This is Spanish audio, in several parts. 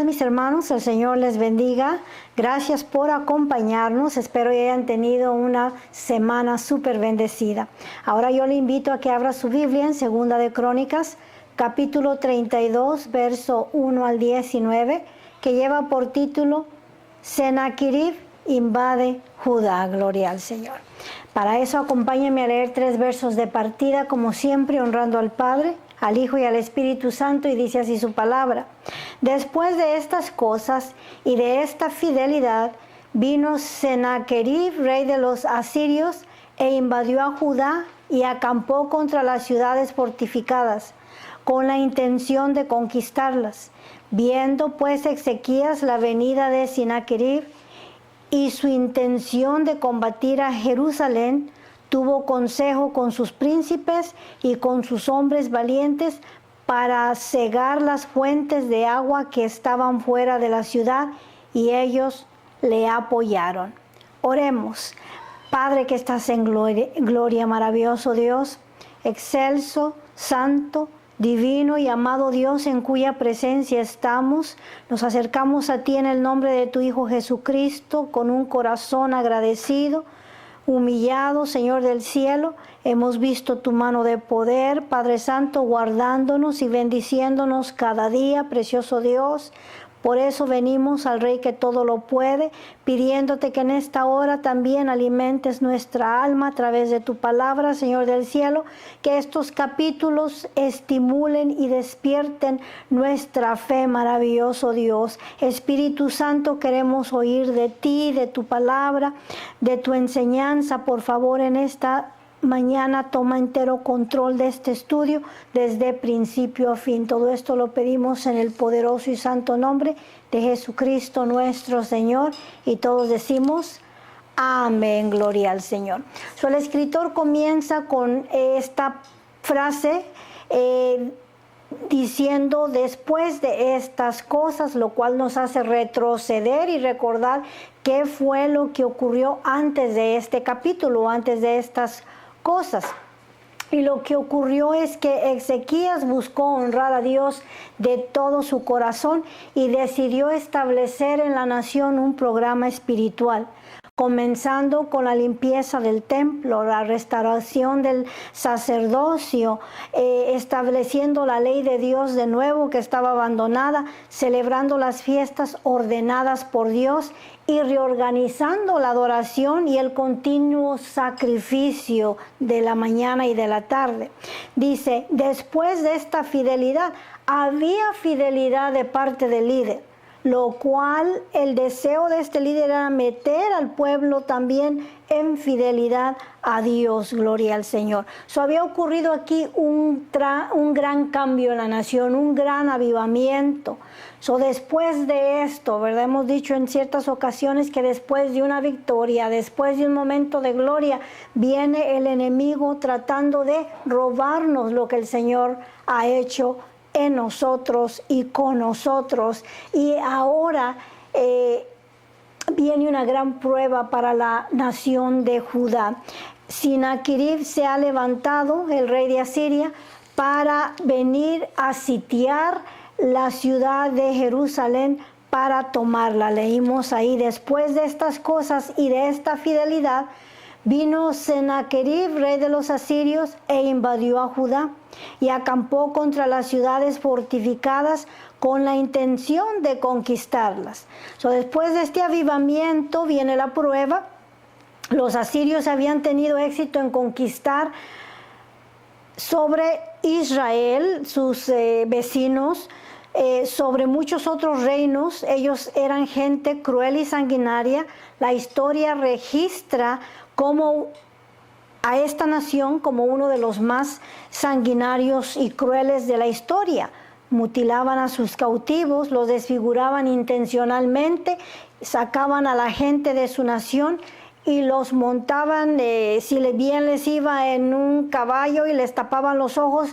mis hermanos, el Señor les bendiga. Gracias por acompañarnos. Espero que hayan tenido una semana súper bendecida. Ahora yo le invito a que abra su Biblia en Segunda de Crónicas, capítulo 32, verso 1 al 19, que lleva por título Sennacherib invade Judá. Gloria al Señor. Para eso acompáñenme a leer 3 versos de partida, como siempre, honrando al Padre, al Hijo y al Espíritu Santo, y dice así su palabra. Después de estas cosas y de esta fidelidad, vino Sennacherib, rey de los asirios, e invadió a Judá y acampó contra las ciudades fortificadas, con la intención de conquistarlas. Viendo pues Ezequías la venida de Sennacherib y su intención de combatir a Jerusalén, tuvo consejo con sus príncipes y con sus hombres valientes para cegar las fuentes de agua que estaban fuera de la ciudad, y ellos le apoyaron. Oremos. Padre que estás en gloria, maravilloso Dios, excelso, santo, divino y amado Dios, en cuya presencia estamos, nos acercamos a ti en el nombre de tu Hijo Jesucristo con un corazón agradecido, humillado, Señor del cielo. Hemos visto tu mano de poder, Padre Santo, guardándonos y bendiciéndonos cada día, precioso Dios. Por eso venimos al Rey que todo lo puede, pidiéndote que en esta hora también alimentes nuestra alma a través de tu palabra, Señor del cielo, que estos capítulos estimulen y despierten nuestra fe, maravilloso Dios. Espíritu Santo, queremos oír de ti, de tu palabra, de tu enseñanza. Por favor, en esta mañana toma entero control de este estudio desde principio a fin. Todo esto lo pedimos en el poderoso y santo nombre de Jesucristo nuestro Señor, y todos decimos amén, gloria al Señor. El escritor comienza con esta frase diciendo después de estas cosas, lo cual nos hace retroceder y recordar qué fue lo que ocurrió antes de este capítulo, antes de estas cosas. Y lo que ocurrió es que Ezequías buscó honrar a Dios de todo su corazón y decidió establecer en la nación un programa espiritual, comenzando con la limpieza del templo, la restauración del sacerdocio, estableciendo la ley de Dios de nuevo que estaba abandonada, celebrando las fiestas ordenadas por Dios y reorganizando la adoración y el continuo sacrificio de la mañana y de la tarde. Dice, después de esta fidelidad, había fidelidad de parte del líder, lo cual el deseo de este líder era meter al pueblo también en fidelidad a Dios, gloria al Señor. Había ocurrido aquí un gran cambio en la nación, un gran avivamiento. Después de esto, ¿verdad? Hemos dicho en ciertas ocasiones que después de una victoria, después de un momento de gloria, viene el enemigo tratando de robarnos lo que el Señor ha hecho en nosotros y con nosotros. Y ahora viene una gran prueba para la nación de Judá. Sennacherib se ha levantado, el rey de Asiria, para venir a sitiar la ciudad de Jerusalén para tomarla. Leímos ahí, después de estas cosas y de esta fidelidad, vino Sennacherib, rey de los asirios, e invadió a Judá y acampó contra las ciudades fortificadas con la intención de conquistarlas. Después de este avivamiento viene la prueba. Los asirios habían tenido éxito en conquistar sobre Israel, sus vecinos, sobre muchos otros reinos. Ellos eran gente cruel y sanguinaria. La historia registra como a esta nación como uno de los más sanguinarios y crueles de la historia. Mutilaban a sus cautivos, los desfiguraban intencionalmente, sacaban a la gente de su nación y los montaban, si bien les iba, en un caballo, y les tapaban los ojos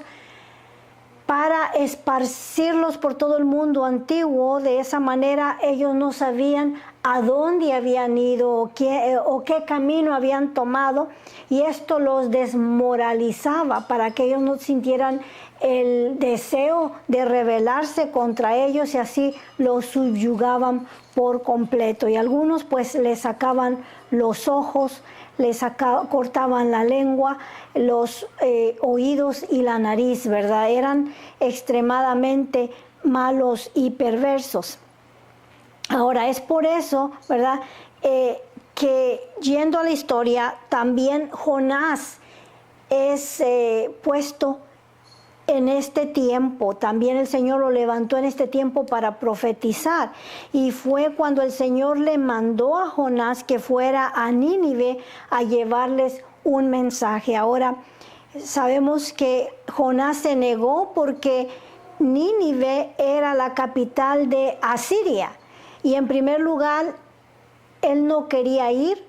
para esparcirlos por todo el mundo antiguo. De esa manera ellos no sabían a dónde habían ido o qué camino habían tomado, y esto los desmoralizaba para que ellos no sintieran el deseo de rebelarse contra ellos, y así los subyugaban por completo. Y algunos pues les sacaban los ojos, cortaban la lengua, los oídos y la nariz, ¿verdad? Eran extremadamente malos y perversos. Ahora, es por eso, ¿verdad?, que yendo a la historia, también Jonás es puesto en este tiempo. También el Señor lo levantó en este tiempo para profetizar. Y fue cuando el Señor le mandó a Jonás que fuera a Nínive a llevarles un mensaje. Ahora, sabemos que Jonás se negó porque Nínive era la capital de Asiria. Y en primer lugar, él no quería ir,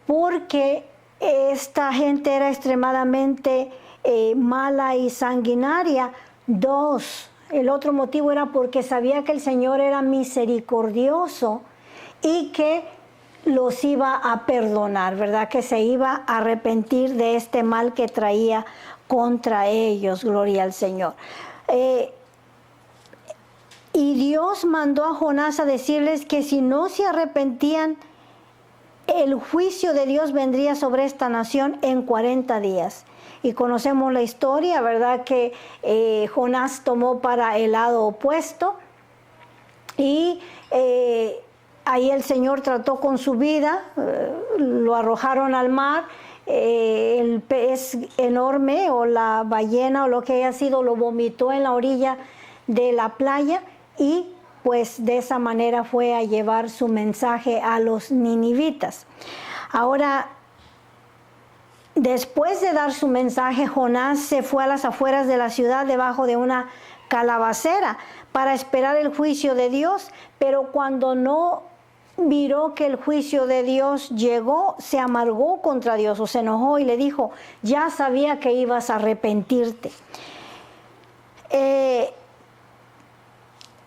porque esta gente era extremadamente mala y sanguinaria. 2, el otro motivo era porque sabía que el Señor era misericordioso y que los iba a perdonar, ¿verdad? Que se iba a arrepentir de este mal que traía contra ellos. Gloria al Señor. Y Dios mandó a Jonás a decirles que si no se arrepentían, el juicio de Dios vendría sobre esta nación en 40 días. Y conocemos la historia, ¿verdad? Que Jonás tomó para el lado opuesto, y ahí el Señor trató con su vida, lo arrojaron al mar. El pez enorme o la ballena o lo que haya sido lo vomitó en la orilla de la playa, y pues de esa manera fue a llevar su mensaje a los ninivitas. Ahora, después de dar su mensaje, Jonás se fue a las afueras de la ciudad debajo de una calabacera para esperar el juicio de Dios, pero cuando no miró que el juicio de Dios llegó, se amargó contra Dios o se enojó y le dijo: ya sabía que ibas a arrepentirte.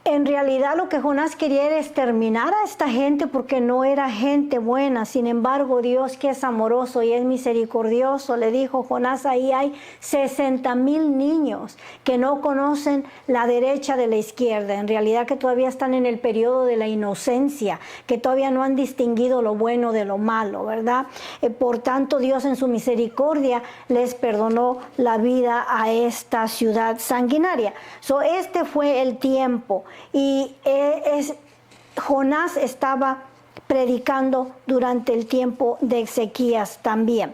En realidad lo que Jonás quería era exterminar a esta gente porque no era gente buena. Sin embargo, Dios, que es amoroso y es misericordioso, le dijo: Jonás, ahí hay 60,000 niños que no conocen la derecha de la izquierda. En realidad que todavía están en el periodo de la inocencia, que todavía no han distinguido lo bueno de lo malo, ¿verdad? Por tanto, Dios en su misericordia les perdonó la vida a esta ciudad sanguinaria. Este fue el tiempo. Y Jonás estaba predicando durante el tiempo de Ezequías también.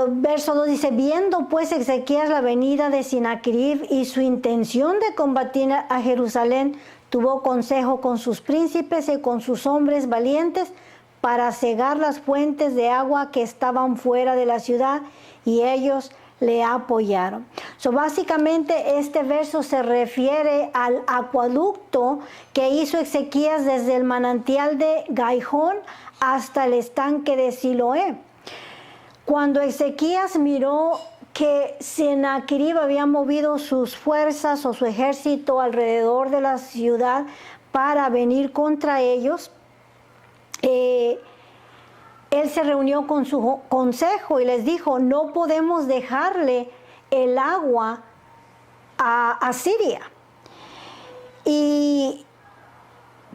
Verso 2 dice: viendo pues Ezequías la venida de Sinaquerib y su intención de combatir a Jerusalén, tuvo consejo con sus príncipes y con sus hombres valientes para cegar las fuentes de agua que estaban fuera de la ciudad, y ellos le apoyaron. Básicamente este verso se refiere al acueducto que hizo Ezequías desde el manantial de Gaihón hasta el estanque de Siloé. Cuando Ezequías miró que Sinaquerib había movido sus fuerzas o su ejército alrededor de la ciudad para venir contra ellos, él se reunió con su consejo y les dijo: no podemos dejarle el agua a Siria. Y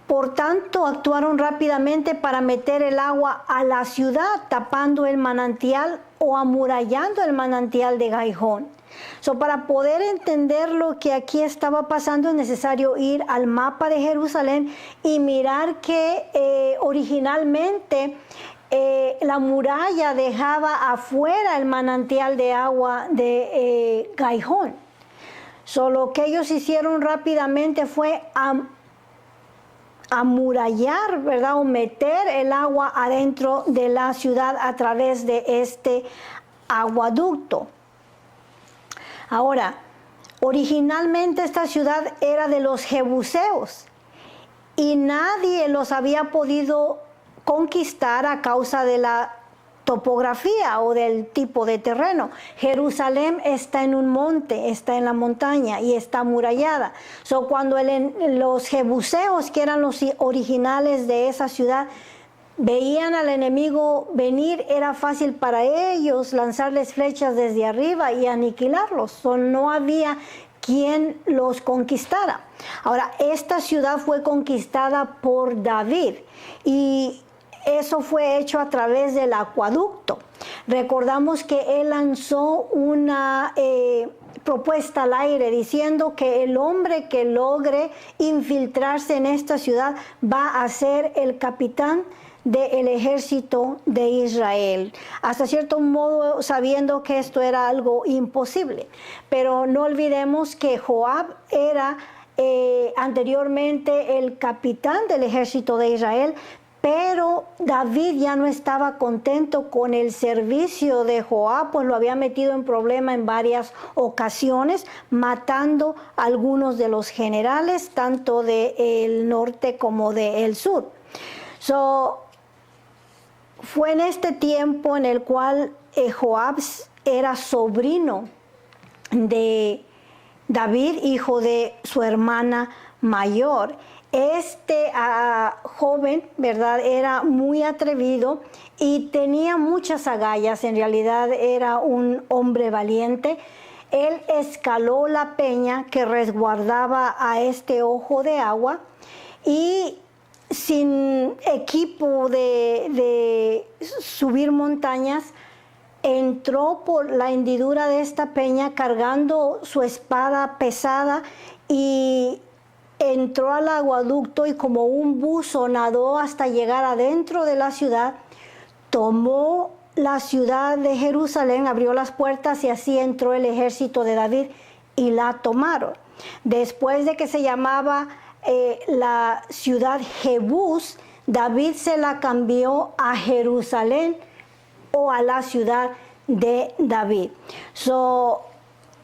por tanto actuaron rápidamente para meter el agua a la ciudad, tapando el manantial o amurallando el manantial de Gaihón. Para poder entender lo que aquí estaba pasando, es necesario ir al mapa de Jerusalén y mirar que originalmente la muralla dejaba afuera el manantial de agua de Gaihón. Lo que ellos hicieron rápidamente fue amurallar, ¿verdad? O meter el agua adentro de la ciudad a través de este acueducto. Ahora, originalmente esta ciudad era de los jebuseos y nadie los había podido conquistar a causa de la topografía o del tipo de terreno. Jerusalén está en un monte, está en la montaña y está amurallada. So, cuando los jebuseos, que eran los originales de esa ciudad, veían al enemigo venir, era fácil para ellos lanzarles flechas desde arriba y aniquilarlos. So, no había quien los conquistara. Ahora, esta ciudad fue conquistada por David y eso fue hecho a través del acueducto. Recordamos que él lanzó una propuesta al aire diciendo que el hombre que logre infiltrarse en esta ciudad va a ser el capitán del ejército de Israel, hasta cierto modo sabiendo que esto era algo imposible. Pero no olvidemos que Joab era anteriormente el capitán del ejército de Israel, pero David ya no estaba contento con el servicio de Joab, pues lo había metido en problema en varias ocasiones, matando a algunos de los generales, tanto del norte como del sur. Fue en este tiempo en el cual Joab era sobrino de David, hijo de su hermana mayor. Este joven, ¿verdad?, era muy atrevido y tenía muchas agallas. En realidad era un hombre valiente. Él escaló la peña que resguardaba a este ojo de agua y sin equipo de subir montañas, entró por la hendidura de esta peña cargando su espada pesada y entró al acueducto y como un buzo nadó hasta llegar adentro de la ciudad, tomó la ciudad de Jerusalén, abrió las puertas y así entró el ejército de David y la tomaron. Después de que se llamaba la ciudad Jebús, David se la cambió a Jerusalén o a la ciudad de David.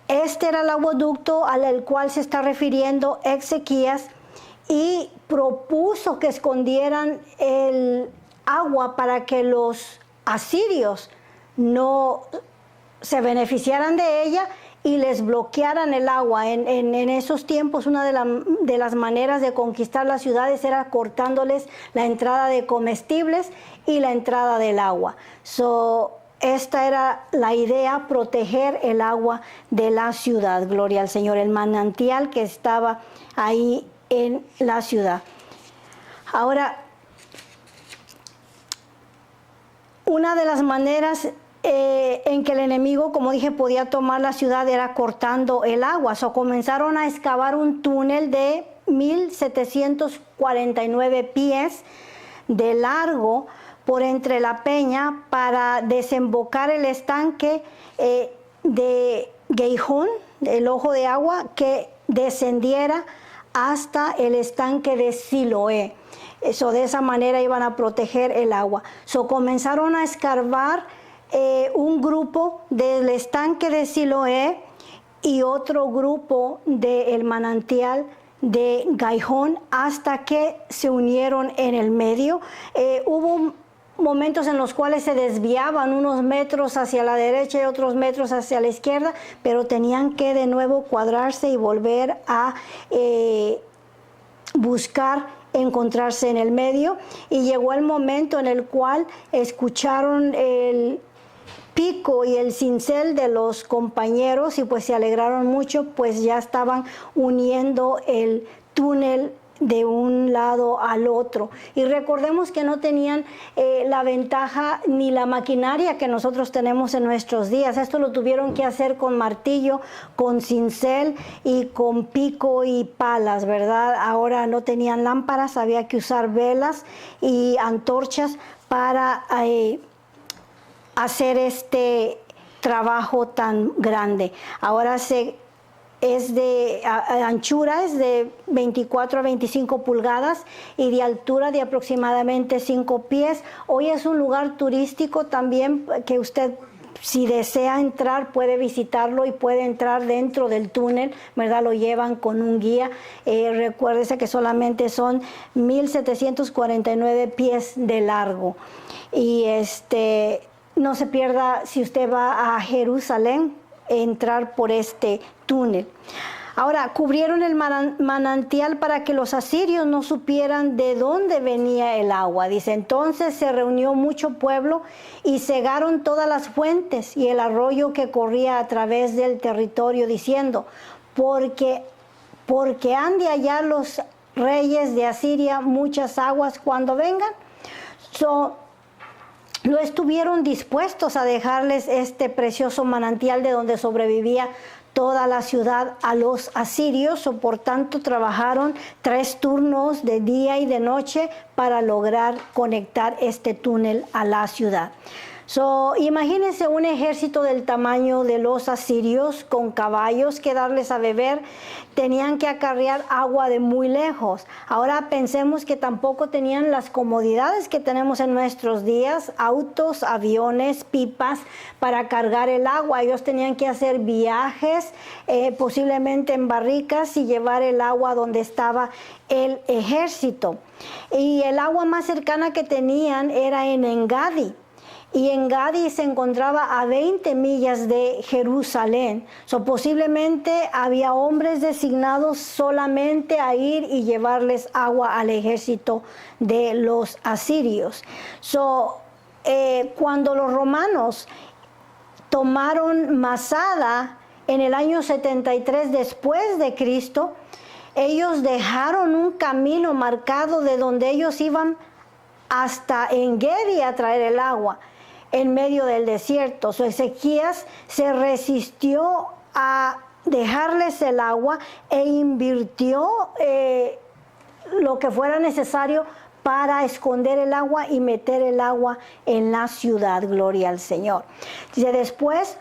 Este era el acueducto al cual se está refiriendo Ezequías y propuso que escondieran el agua para que los asirios no se beneficiaran de ella y les bloquearan el agua. En esos tiempos una de las maneras de conquistar las ciudades era cortándoles la entrada de comestibles y la entrada del agua. Esta era la idea, proteger el agua de la ciudad. Gloria al Señor, el manantial que estaba ahí en la ciudad. Ahora, una de las maneras en que el enemigo, como dije, podía tomar la ciudad era cortando el agua. Comenzaron a excavar un túnel de 1749 pies de largo por entre la peña para desembocar el estanque de Gihón, el ojo de agua, que descendiera hasta el estanque de Siloé. De esa manera iban a proteger el agua. Comenzaron a escarbar un grupo del estanque de Siloé y otro grupo del manantial de Gihón hasta que se unieron en el medio. Hubo momentos en los cuales se desviaban unos metros hacia la derecha y otros metros hacia la izquierda, pero tenían que de nuevo cuadrarse y volver a buscar encontrarse en el medio. Y llegó el momento en el cual escucharon el pico y el cincel de los compañeros y pues se alegraron mucho, pues ya estaban uniendo el túnel de un lado al otro. Y recordemos que no tenían la ventaja ni la maquinaria que nosotros tenemos en nuestros días. Esto lo tuvieron que hacer con martillo, con cincel y con pico y palas, ¿verdad? Ahora no tenían lámparas, había que usar velas y antorchas para hacer este trabajo tan grande. Ahora anchura es de 24 a 25 pulgadas y de altura de aproximadamente 5 pies. Hoy es un lugar turístico también que usted, si desea entrar, puede visitarlo y puede entrar dentro del túnel, ¿verdad? Lo llevan con un guía. Recuérdese que solamente son 1749 pies de largo. Y no se pierda si usted va a Jerusalén, entrar por este túnel. Ahora, cubrieron el manantial para que los asirios no supieran de dónde venía el agua. Dice, entonces se reunió mucho pueblo y cegaron todas las fuentes y el arroyo que corría a través del territorio, diciendo, porque han de hallar los reyes de Asiria muchas aguas cuando vengan. No estuvieron dispuestos a dejarles este precioso manantial de donde sobrevivía toda la ciudad a los asirios, por tanto trabajaron 3 turnos de día y de noche para lograr conectar este túnel a la ciudad. Imagínense un ejército del tamaño de los asirios con caballos que darles a beber, tenían que acarrear agua de muy lejos. Ahora pensemos que tampoco tenían las comodidades que tenemos en nuestros días, autos, aviones, pipas para cargar el agua. Ellos tenían que hacer viajes, posiblemente en barricas, y llevar el agua donde estaba el ejército. Y el agua más cercana que tenían era en Engadi. Y Engadi se encontraba a 20 millas de Jerusalén. Posiblemente había hombres designados solamente a ir y llevarles agua al ejército de los asirios. Cuando los romanos tomaron Masada en el año 73 después de Cristo, ellos dejaron un camino marcado de donde ellos iban hasta Engedi a traer el agua en medio del desierto. Ezequías se resistió a dejarles el agua e invirtió lo que fuera necesario para esconder el agua y meter el agua en la ciudad. Gloria al Señor. Dice después,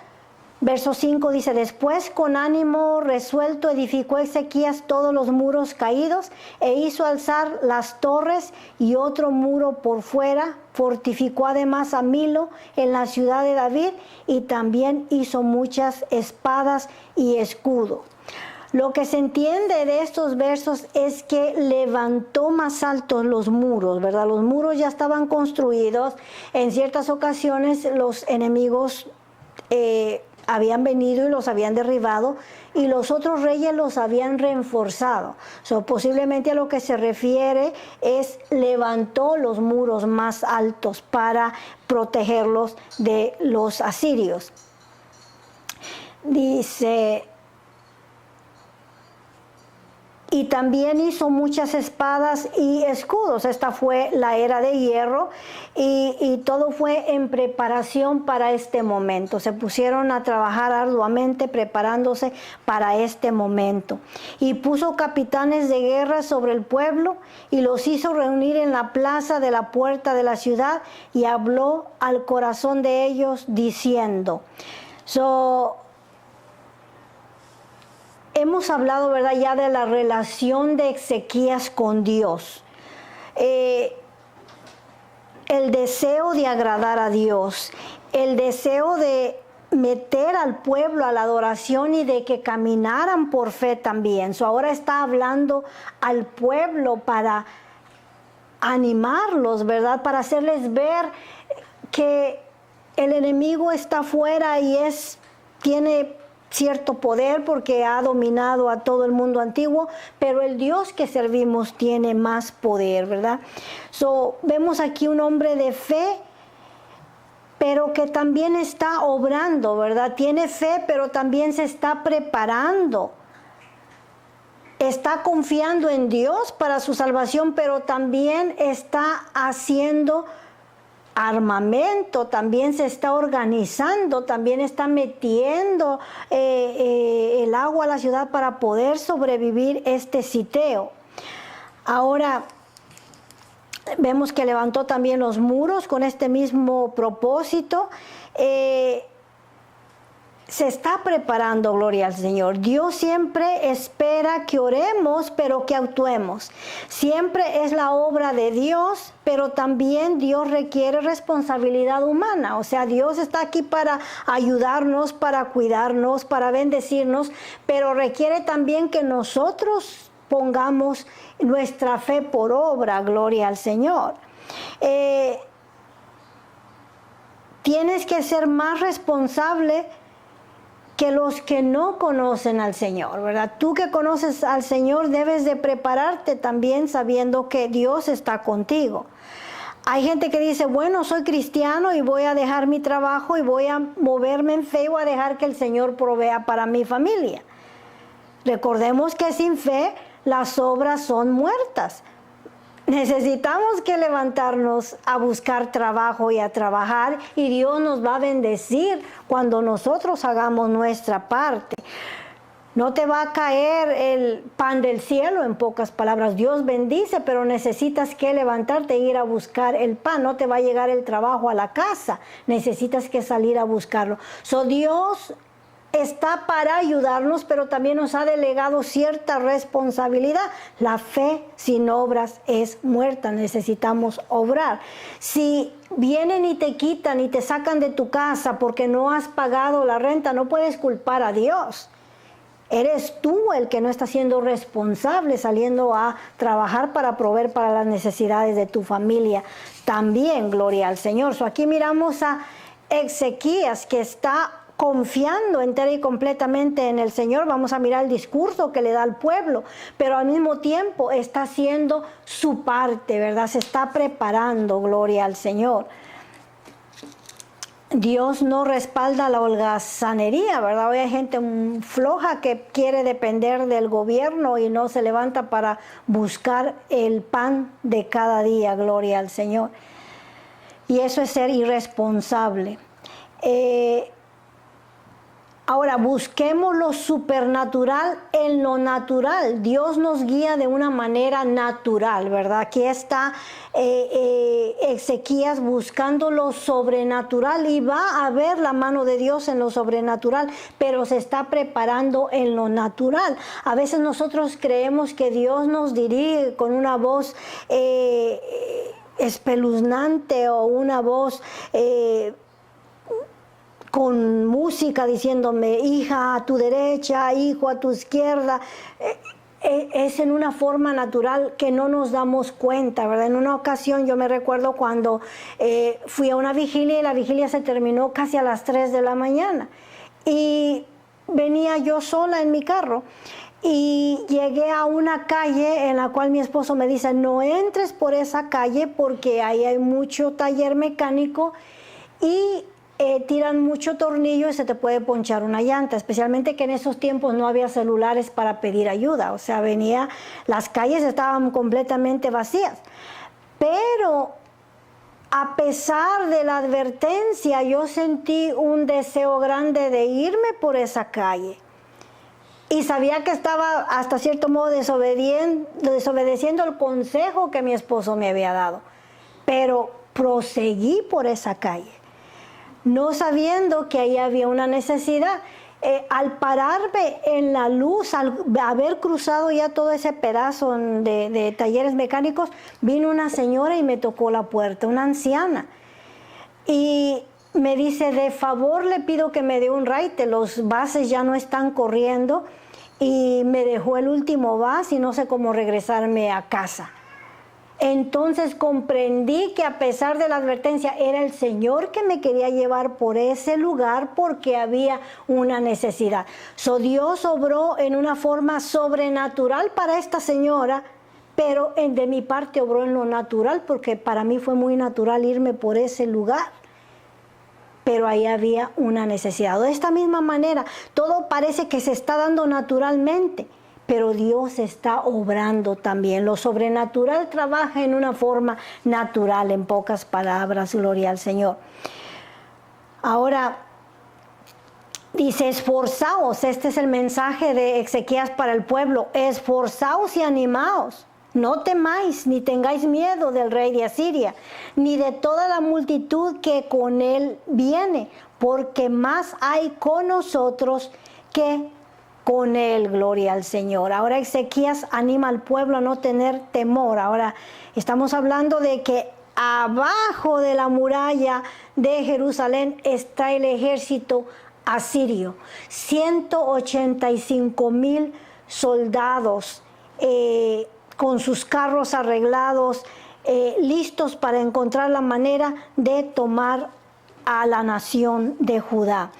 verso 5 dice, después con ánimo resuelto edificó Ezequías todos los muros caídos e hizo alzar las torres y otro muro por fuera. Fortificó además a Milo en la ciudad de David y también hizo muchas espadas y escudos. Lo que se entiende de estos versos es que levantó más altos los muros, ¿verdad? Los muros ya estaban construidos. En ciertas ocasiones los enemigos habían venido y los habían derribado y los otros reyes los habían reforzado. Posiblemente a lo que se refiere es levantó los muros más altos para protegerlos de los asirios. Dice, y también hizo muchas espadas y escudos. Esta fue la era de hierro y todo fue en preparación para este momento. Se pusieron a trabajar arduamente preparándose para este momento. Y puso capitanes de guerra sobre el pueblo y los hizo reunir en la plaza de la puerta de la ciudad y habló al corazón de ellos diciendo. Hemos hablado, ¿verdad?, ya de la relación de Ezequías con Dios. El deseo de agradar a Dios, el deseo de meter al pueblo a la adoración y de que caminaran por fe también. Ahora está hablando al pueblo para animarlos, ¿verdad?, para hacerles ver que el enemigo está afuera y tiene cierto poder porque ha dominado a todo el mundo antiguo, pero el Dios que servimos tiene más poder, ¿verdad? Vemos aquí un hombre de fe, pero que también está obrando, ¿verdad? Tiene fe, pero también se está preparando. Está confiando en Dios para su salvación, pero también está haciendo armamento, también se está organizando, también está metiendo el agua a la ciudad para poder sobrevivir este sitio. Ahora vemos que levantó también los muros con este mismo propósito. Se está preparando, gloria al Señor. Dios siempre espera que oremos, pero que actuemos. Siempre es la obra de Dios, pero también Dios requiere responsabilidad humana. Dios está aquí para ayudarnos, para cuidarnos, para bendecirnos, pero requiere también que nosotros pongamos nuestra fe por obra, gloria al Señor. tienes que ser más responsable que los que no conocen al Señor, ¿verdad? Tú que conoces al Señor debes de prepararte también sabiendo que Dios está contigo. Hay gente que dice, bueno, soy cristiano y voy a dejar mi trabajo y voy a moverme en fe y voy a dejar que el Señor provea para mi familia. Recordemos que sin fe las obras son muertas. Necesitamos que levantarnos a buscar trabajo y a trabajar, y Dios nos va a bendecir cuando nosotros hagamos nuestra parte. No te va a caer el pan del cielo, en pocas palabras. Dios bendice, pero necesitas que levantarte e ir a buscar el pan. No te va a llegar el trabajo a la casa. Necesitas que salir a buscarlo. Dios está para ayudarnos, pero también nos ha delegado cierta responsabilidad. La fe sin obras es muerta, necesitamos obrar. Si vienen y te quitan y te sacan de tu casa porque no has pagado la renta, no puedes culpar a Dios. Eres tú el que no está siendo responsable saliendo a trabajar para proveer para las necesidades de tu familia. También, gloria al Señor. Aquí miramos a Ezequías, que está confiando entera y completamente en el Señor. Vamos a mirar el discurso que le da al pueblo, pero al mismo tiempo está haciendo su parte, ¿verdad? Se está preparando, gloria al Señor. Dios no respalda la holgazanería, ¿verdad? Hoy hay gente floja que quiere depender del gobierno y no se levanta para buscar el pan de cada día, gloria al Señor. Y eso es ser irresponsable. Ahora, busquemos lo supernatural en lo natural. Dios nos guía de una manera natural, ¿verdad? Aquí está Ezequías buscando lo sobrenatural y va a ver la mano de Dios en lo sobrenatural, pero se está preparando en lo natural. A veces nosotros creemos que Dios nos dirige con una voz espeluznante o una voz con música diciéndome, hija a tu derecha, hijo a tu izquierda. Es en una forma natural que no nos damos cuenta, ¿verdad? En una ocasión yo me recuerdo cuando fui a una vigilia y la vigilia se terminó casi a las 3 de la mañana y venía yo sola en mi carro y llegué a una calle en la cual mi esposo me dice, no entres por esa calle porque ahí hay mucho taller mecánico y tiran mucho tornillo y se te puede ponchar una llanta, especialmente que en esos tiempos no había celulares para pedir ayuda, o sea, las calles estaban completamente vacías, pero a pesar de la advertencia, yo sentí un deseo grande de irme por esa calle. Y sabía que estaba hasta cierto modo desobedeciendo el consejo que mi esposo me había dado, pero proseguí por esa calle, no sabiendo que ahí había una necesidad. Al pararme en la luz, al haber cruzado ya todo ese pedazo de talleres mecánicos, vino una señora y me tocó la puerta, una anciana. Y me dice, de favor le pido que me dé un raite, los buses ya no están corriendo. Y me dejó el último bus y no sé cómo regresarme a casa. Entonces comprendí que a pesar de la advertencia era el Señor que me quería llevar por ese lugar porque había una necesidad. Dios obró en una forma sobrenatural para esta señora, pero de mi parte obró en lo natural porque para mí fue muy natural irme por ese lugar. Pero ahí había una necesidad. De esta misma manera, todo parece que se está dando naturalmente, pero Dios está obrando también. Lo sobrenatural trabaja en una forma natural, en pocas palabras, gloria al Señor. Ahora, dice, esforzaos, este es el mensaje de Ezequías para el pueblo, esforzaos y animaos. No temáis ni tengáis miedo del rey de Asiria, ni de toda la multitud que con él viene, porque más hay con nosotros que con él, gloria al Señor. Ahora Ezequías anima al pueblo a no tener temor. Ahora estamos hablando de que abajo de la muralla de Jerusalén está el ejército asirio, 185,000 soldados, con sus carros arreglados, listos para encontrar la manera de tomar a la nación de Judá.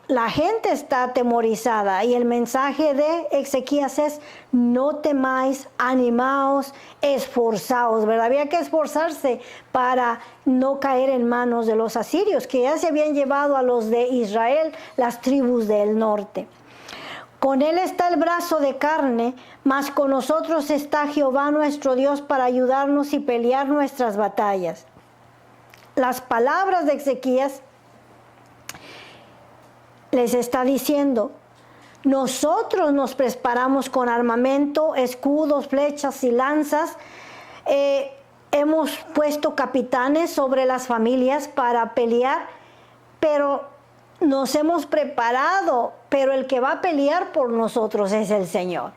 La gente está atemorizada y el mensaje de Ezequías es: no temáis, animaos, esforzaos, ¿verdad? Había que esforzarse para no caer en manos de los asirios, que ya se habían llevado a los de Israel, las tribus del norte. Con él está el brazo de carne, mas con nosotros está Jehová nuestro Dios para ayudarnos y pelear nuestras batallas. Las palabras de Ezequías les está diciendo: nosotros nos preparamos con armamento, escudos, flechas y lanzas. Hemos puesto capitanes sobre las familias para pelear, pero nos hemos preparado, pero el que va a pelear por nosotros es el Señor.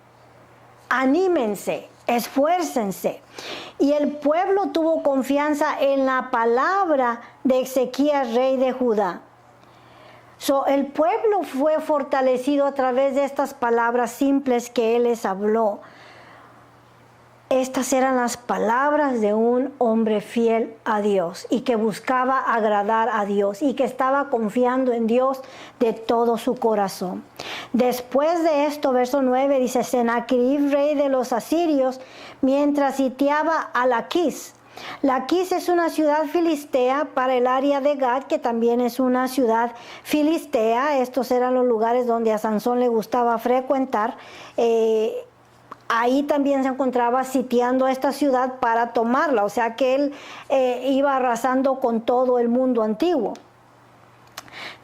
Anímense, esfuércense. Y el pueblo tuvo confianza en la palabra de Ezequías, rey de Judá. El pueblo fue fortalecido a través de estas palabras simples que él les habló. Estas eran las palabras de un hombre fiel a Dios y que buscaba agradar a Dios y que estaba confiando en Dios de todo su corazón. Después de esto, verso 9 dice: Sennacherib, rey de los asirios, mientras sitiaba a Laquis. Laquis es una ciudad filistea para el área de Gad, que también es una ciudad filistea. Estos eran los lugares donde a Sansón le gustaba frecuentar. Ahí también se encontraba sitiando a esta ciudad para tomarla, o sea que él iba arrasando con todo el mundo antiguo.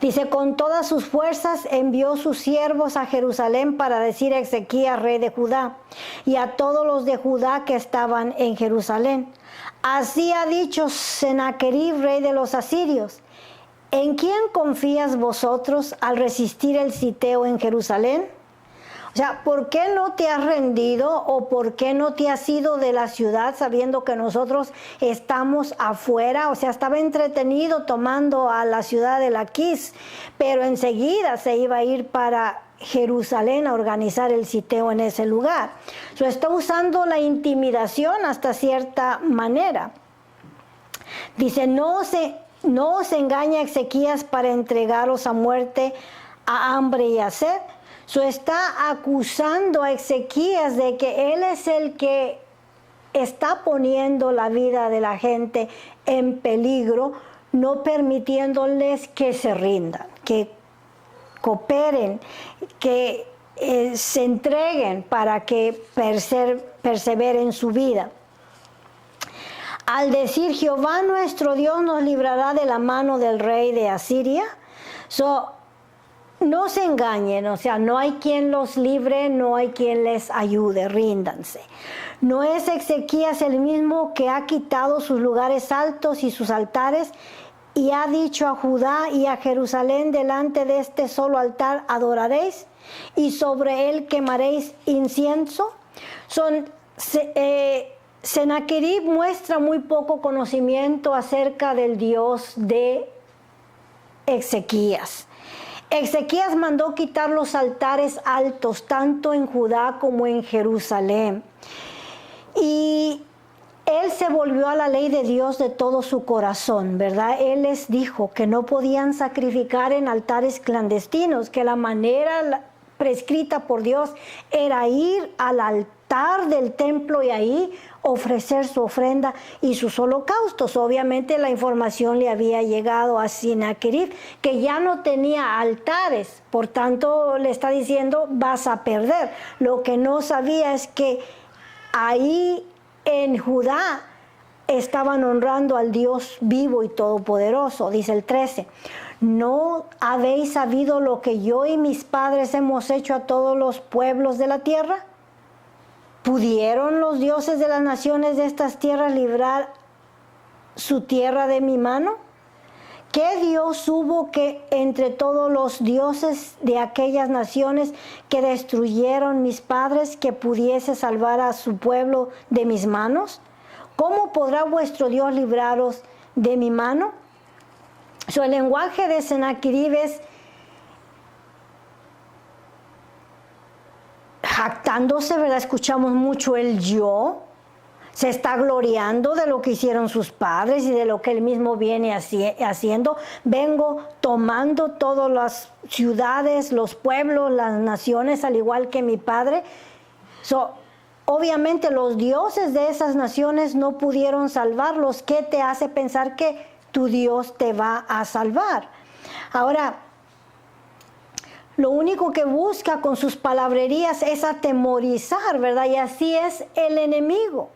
Dice: con todas sus fuerzas envió sus siervos a Jerusalén para decir a Ezequías, rey de Judá, y a todos los de Judá que estaban en Jerusalén: así ha dicho Sennacherib, rey de los asirios: ¿en quién confías vosotros al resistir el sitio en Jerusalén? O sea, ¿por qué no te has rendido o por qué no te has ido de la ciudad sabiendo que nosotros estamos afuera? O sea, estaba entretenido tomando a la ciudad de Laquis, pero enseguida se iba a ir para Jerusalén a organizar el sitio en ese lugar. Está usando la intimidación hasta cierta manera. Dice: no os engaña Ezequías para entregaros a muerte, a hambre y a sed. Está acusando a Ezequías de que él es el que está poniendo la vida de la gente en peligro, no permitiéndoles que se rindan, que cooperen, que se entreguen para que perseveren su vida. Al decir: Jehová nuestro Dios nos librará de la mano del rey de Asiria. No se engañen, o sea, no hay quien los libre, no hay quien les ayude, ríndanse. ¿No es Ezequías el mismo que ha quitado sus lugares altos y sus altares y ha dicho a Judá y a Jerusalén: delante de este solo altar adoraréis y sobre él quemaréis incienso? Sennacherib muestra muy poco conocimiento acerca del Dios de Ezequías. Ezequías mandó quitar los altares altos, tanto en Judá como en Jerusalén. Y él se volvió a la ley de Dios de todo su corazón, ¿verdad? Él les dijo que no podían sacrificar en altares clandestinos, que la manera prescrita por Dios era ir al altar del templo y ahí ofrecer su ofrenda y sus holocaustos. Obviamente la información le había llegado a Sennacherib, que ya no tenía altares, por tanto le está diciendo: vas a perder. Lo que no sabía es que ahí en Judá estaban honrando al Dios vivo y todopoderoso. Dice el 13: ¿no habéis sabido lo que yo y mis padres hemos hecho a todos los pueblos de la tierra? ¿Pudieron los dioses de las naciones de estas tierras librar su tierra de mi mano? ¿Qué Dios hubo que entre todos los dioses de aquellas naciones que destruyeron mis padres, que pudiese salvar a su pueblo de mis manos? ¿Cómo podrá vuestro Dios libraros de mi mano? El lenguaje de Sennacherib es jactándose, ¿verdad? Escuchamos mucho el yo. Se está gloriando de lo que hicieron sus padres y de lo que él mismo viene haciendo. Vengo tomando todas las ciudades, los pueblos, las naciones, al igual que mi padre. Obviamente los dioses de esas naciones no pudieron salvarlos. ¿Qué te hace pensar que tu Dios te va a salvar? Ahora, lo único que busca con sus palabrerías es atemorizar, ¿verdad? Y así es el enemigo.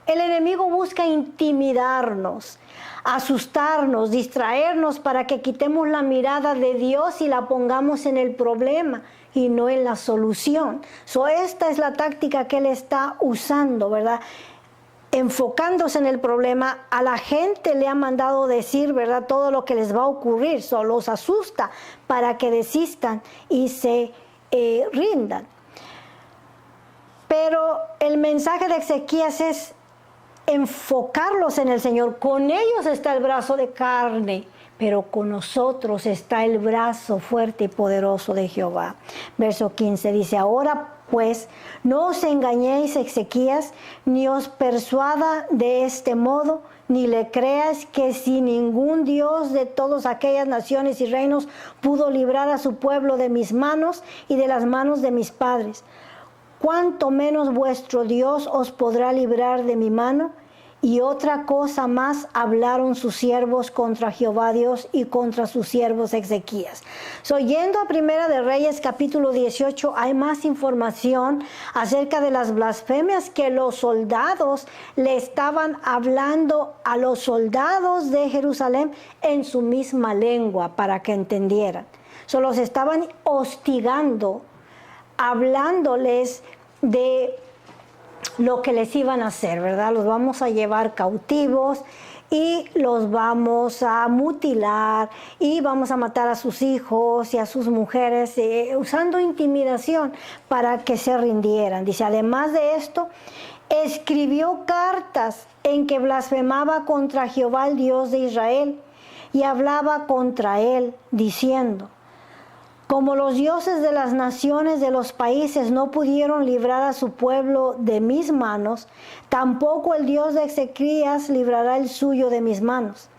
El enemigo busca intimidarnos, asustarnos, distraernos para que quitemos la mirada de Dios y la pongamos en el problema y no en la solución. Esta es la táctica que él está usando, ¿verdad? Enfocándose en el problema, a la gente le ha mandado decir, ¿verdad?, todo lo que les va a ocurrir. Los asusta para que desistan y se rindan. Pero el mensaje de Ezequías es enfocarlos en el Señor. Con ellos está el brazo de carne, pero con nosotros está el brazo fuerte y poderoso de Jehová. Verso 15 dice: ahora pues, no os engañéis, Ezequías, ni os persuada de este modo, ni le creas que si ningún Dios de todas aquellas naciones y reinos pudo librar a su pueblo de mis manos y de las manos de mis padres, cuánto menos vuestro Dios os podrá librar de mi mano. Y otra cosa más hablaron sus siervos contra Jehová Dios y contra sus siervos Ezequías. Yendo a Primera de Reyes capítulo 18, hay más información acerca de las blasfemias que los soldados le estaban hablando a los soldados de Jerusalén en su misma lengua para que entendieran. Los estaban hostigando, hablándoles de lo que les iban a hacer, ¿verdad? Los vamos a llevar cautivos y los vamos a mutilar y vamos a matar a sus hijos y a sus mujeres, usando intimidación para que se rindieran. Dice, además de esto, escribió cartas en que blasfemaba contra Jehová, el Dios de Israel, y hablaba contra él, diciendo: como los dioses de las naciones de los países no pudieron librar a su pueblo de mis manos, tampoco el Dios de Ezequías librará el suyo de mis manos.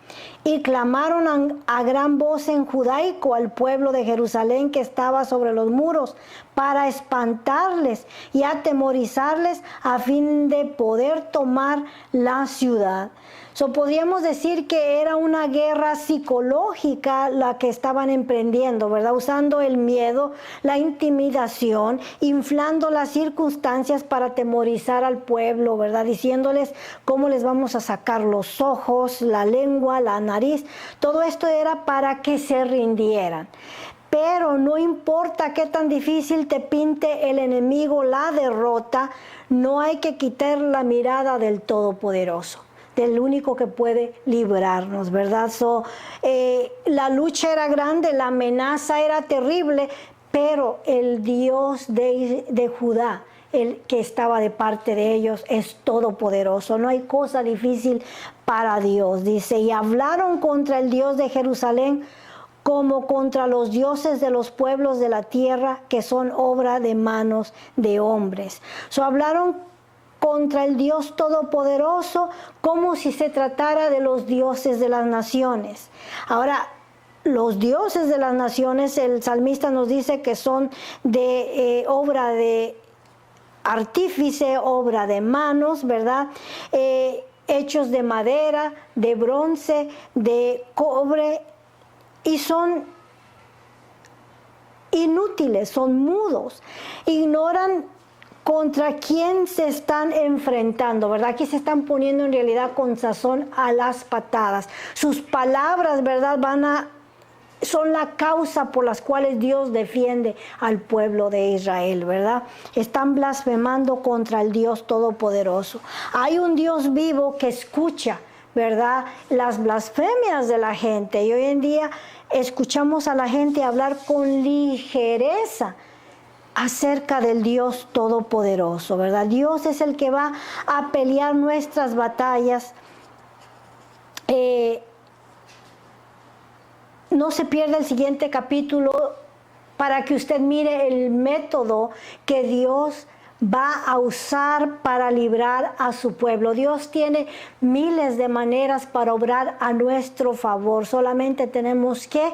Y clamaron a gran voz en judaico al pueblo de Jerusalén que estaba sobre los muros, para espantarles y atemorizarles a fin de poder tomar la ciudad. Podríamos decir que era una guerra psicológica la que estaban emprendiendo, ¿verdad? Usando el miedo, la intimidación, inflando las circunstancias para atemorizar al pueblo, ¿verdad? Diciéndoles cómo les vamos a sacar los ojos, la lengua, la nariz. Todo esto era para que se rindieran. Pero no importa qué tan difícil te pinte el enemigo la derrota, no hay que quitar la mirada del Todopoderoso, del único que puede librarnos, ¿verdad? La lucha era grande, la amenaza era terrible, pero el Dios de Judá, el que estaba de parte de ellos, es todopoderoso. No hay cosa difícil para Dios. Dice, y hablaron contra el Dios de Jerusalén como contra los dioses de los pueblos de la tierra, que son obra de manos de hombres. Hablaron contra el Dios Todopoderoso como si se tratara de los dioses de las naciones. Ahora, los dioses de las naciones, el salmista nos dice que son de obra de artífice, obra de manos, ¿verdad? Hechos de madera, de bronce, de cobre, y son inútiles, son mudos, ignoran contra quién se están enfrentando, ¿verdad? Aquí se están poniendo en realidad con sazón a las patadas. Sus palabras, ¿verdad?, son la causa por las cuales Dios defiende al pueblo de Israel, ¿verdad? Están blasfemando contra el Dios Todopoderoso. Hay un Dios vivo que escucha, ¿verdad?, las blasfemias de la gente, y hoy en día escuchamos a la gente hablar con ligereza acerca del Dios Todopoderoso, ¿verdad? Dios es el que va a pelear nuestras batallas. No se pierda el siguiente capítulo para que usted mire el método que Dios va a usar para librar a su pueblo. Dios tiene miles de maneras para obrar a nuestro favor. Solamente tenemos que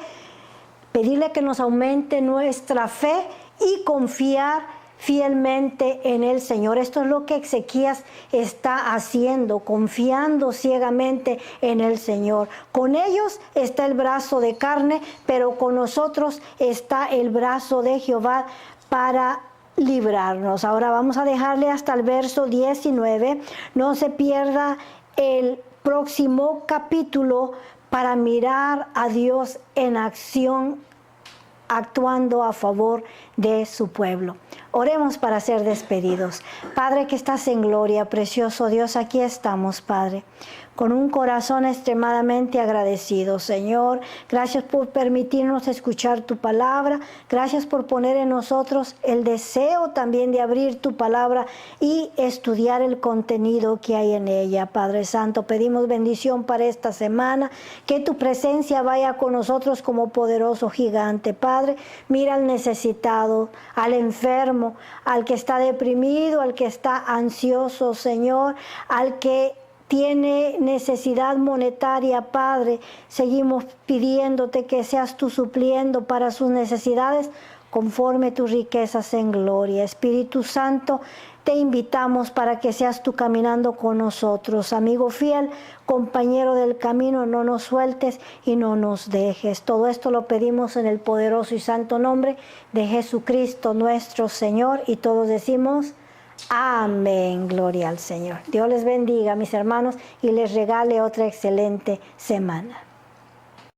pedirle que nos aumente nuestra fe y confiar fielmente en el Señor. Esto es lo que Ezequías está haciendo, confiando ciegamente en el Señor. Con ellos está el brazo de carne, pero con nosotros está el brazo de Jehová para librarnos. Ahora vamos a dejarle hasta el verso 19. No se pierda el próximo capítulo para mirar a Dios en acción, actuando a favor de su pueblo. Oremos para ser despedidos. Padre que estás en gloria, precioso Dios, aquí estamos, Padre, con un corazón extremadamente agradecido. Señor, gracias por permitirnos escuchar tu palabra. Gracias por poner en nosotros el deseo también de abrir tu palabra y estudiar el contenido que hay en ella. Padre Santo, pedimos bendición para esta semana, que tu presencia vaya con nosotros como poderoso gigante. Padre, mira al necesitado, al enfermo, al que está deprimido, al que está ansioso, Señor, al que tiene necesidad monetaria, Padre. Seguimos pidiéndote que seas tú supliendo para sus necesidades conforme tus riquezas en gloria. Espíritu Santo, te invitamos para que seas tú caminando con nosotros. Amigo fiel, compañero del camino, no nos sueltes y no nos dejes. Todo esto lo pedimos en el poderoso y santo nombre de Jesucristo nuestro Señor, y todos decimos amén. Gloria al Señor. Dios les bendiga, mis hermanos, y les regale otra excelente semana.